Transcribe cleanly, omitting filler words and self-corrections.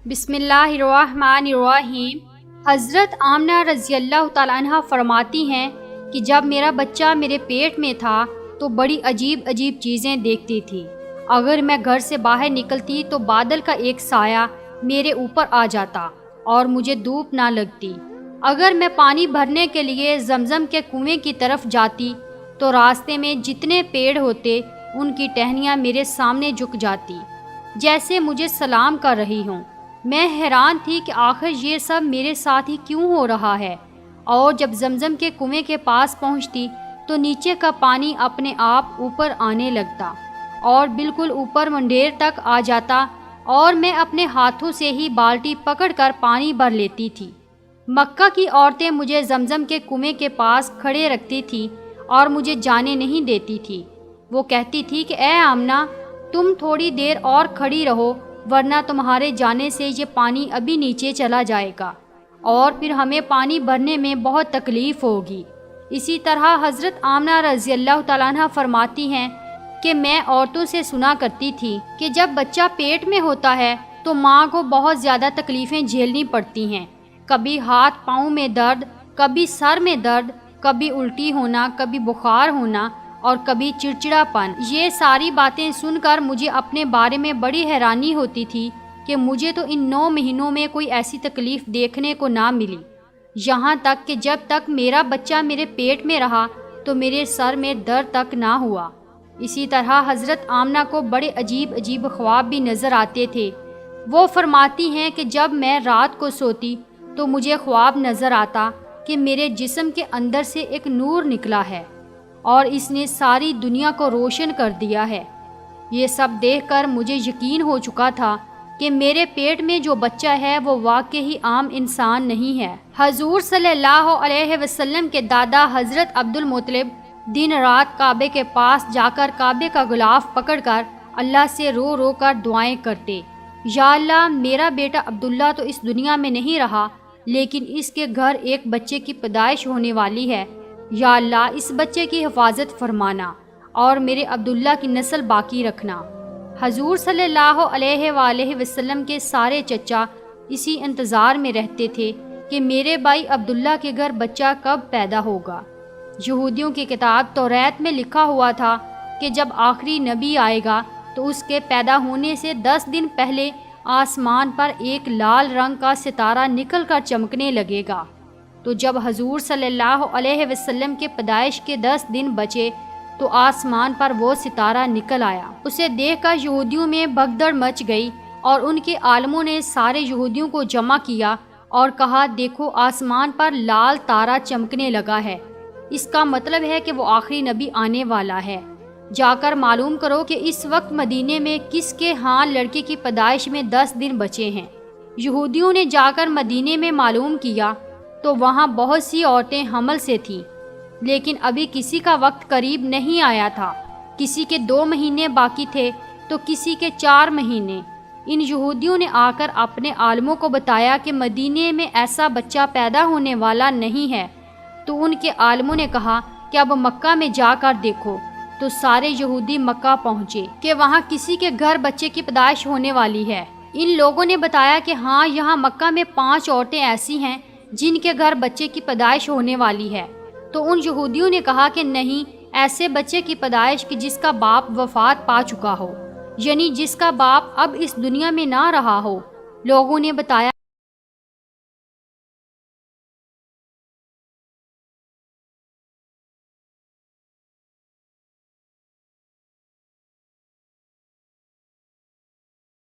بسم اللہ الرحمن الرحیم۔ حضرت آمنہ رضی اللہ تعالیٰ عنہ فرماتی ہیں کہ جب میرا بچہ میرے پیٹ میں تھا تو بڑی عجیب عجیب چیزیں دیکھتی تھی۔ اگر میں گھر سے باہر نکلتی تو بادل کا ایک سایہ میرے اوپر آ جاتا اور مجھے دھوپ نہ لگتی۔ اگر میں پانی بھرنے کے لیے زمزم کے کنویں کی طرف جاتی تو راستے میں جتنے پیڑ ہوتے ان کی ٹہنیاں میرے سامنے جھک جاتی جیسے مجھے سلام کر رہی ہوں۔ میں حیران تھی کہ آخر یہ سب میرے ساتھ ہی کیوں ہو رہا ہے، اور جب زمزم کے کنویں کے پاس پہنچتی تو نیچے کا پانی اپنے آپ اوپر آنے لگتا اور بالکل اوپر منڈیر تک آ جاتا اور میں اپنے ہاتھوں سے ہی بالٹی پکڑ کر پانی بھر لیتی تھی۔ مکہ کی عورتیں مجھے زمزم کے کنویں کے پاس کھڑے رکھتی تھی اور مجھے جانے نہیں دیتی تھی۔ وہ کہتی تھی کہ اے آمنہ، تم تھوڑی دیر اور کھڑی رہو ورنہ تمہارے جانے سے یہ پانی ابھی نیچے چلا جائے گا اور پھر ہمیں پانی بھرنے میں بہت تکلیف ہوگی۔ اسی طرح حضرت آمنہ رضی اللہ تعالیٰ عنہ فرماتی ہیں کہ میں عورتوں سے سنا کرتی تھی کہ جب بچہ پیٹ میں ہوتا ہے تو ماں کو بہت زیادہ تکلیفیں جھیلنی پڑتی ہیں، کبھی ہاتھ پاؤں میں درد، کبھی سر میں درد، کبھی الٹی ہونا، کبھی بخار ہونا اور کبھی چڑچڑا پن۔ یہ ساری باتیں سن کر مجھے اپنے بارے میں بڑی حیرانی ہوتی تھی کہ مجھے تو ان 9 مہینوں میں کوئی ایسی تکلیف دیکھنے کو نہ ملی، یہاں تک کہ جب تک میرا بچہ میرے پیٹ میں رہا تو میرے سر میں درد تک نہ ہوا۔ اسی طرح حضرت آمنہ کو بڑے عجیب عجیب خواب بھی نظر آتے تھے۔ وہ فرماتی ہیں کہ جب میں رات کو سوتی تو مجھے خواب نظر آتا کہ میرے جسم کے اندر سے ایک نور نکلا ہے اور اس نے ساری دنیا کو روشن کر دیا ہے۔ یہ سب دیکھ کر مجھے یقین ہو چکا تھا کہ میرے پیٹ میں جو بچہ ہے وہ واقعی عام انسان نہیں ہے۔ حضور صلی اللہ علیہ وسلم کے دادا حضرت عبد المطلب دن رات کعبے کے پاس جا کر کعبے کا غلاف پکڑ کر اللہ سے رو رو کر دعائیں کرتے، یا اللہ، میرا بیٹا عبداللہ تو اس دنیا میں نہیں رہا لیکن اس کے گھر ایک بچے کی پیدائش ہونے والی ہے، یا اللہ اس بچے کی حفاظت فرمانا اور میرے عبداللہ کی نسل باقی رکھنا۔ حضور صلی اللہ علیہ وآلہ وسلم کے سارے چچا اسی انتظار میں رہتے تھے کہ میرے بھائی عبداللہ کے گھر بچہ کب پیدا ہوگا۔ یہودیوں کی کتاب توریت میں لکھا ہوا تھا کہ جب آخری نبی آئے گا تو اس کے پیدا ہونے سے 10 دن پہلے آسمان پر ایک لال رنگ کا ستارہ نکل کر چمکنے لگے گا۔ تو جب حضور صلی اللہ علیہ وسلم کے پیدائش کے 10 دن بچے تو آسمان پر وہ ستارہ نکل آیا۔ اسے دیکھ کر یہودیوں میں بھگدڑ مچ گئی اور ان کے عالموں نے سارے یہودیوں کو جمع کیا اور کہا، دیکھو آسمان پر لال تارا چمکنے لگا ہے، اس کا مطلب ہے کہ وہ آخری نبی آنے والا ہے۔ جا کر معلوم کرو کہ اس وقت مدینے میں کس کے ہاں لڑکے کی پیدائش میں 10 دن بچے ہیں۔ یہودیوں نے جا کر مدینے میں معلوم کیا تو وہاں بہت سی عورتیں حمل سے تھیں، لیکن ابھی کسی کا وقت قریب نہیں آیا تھا، کسی کے 2 مہینے باقی تھے تو کسی کے 4 مہینے۔ ان یہودیوں نے آ کر اپنے عالموں کو بتایا کہ مدینے میں ایسا بچہ پیدا ہونے والا نہیں ہے، تو ان کے عالموں نے کہا کہ اب مکہ میں جا کر دیکھو۔ تو سارے یہودی مکہ پہنچے کہ وہاں کسی کے گھر بچے کی پیدائش ہونے والی ہے۔ ان لوگوں نے بتایا کہ ہاں، یہاں مکہ میں 5 عورتیں ایسی ہیں جن کے گھر بچے کی پیدائش ہونے والی ہے۔ تو ان یہودیوں نے کہا کہ نہیں، ایسے بچے کی پیدائش کی جس کا باپ وفات پا چکا ہو، یعنی جس کا باپ اب اس دنیا میں نہ رہا ہو۔ لوگوں نے بتایا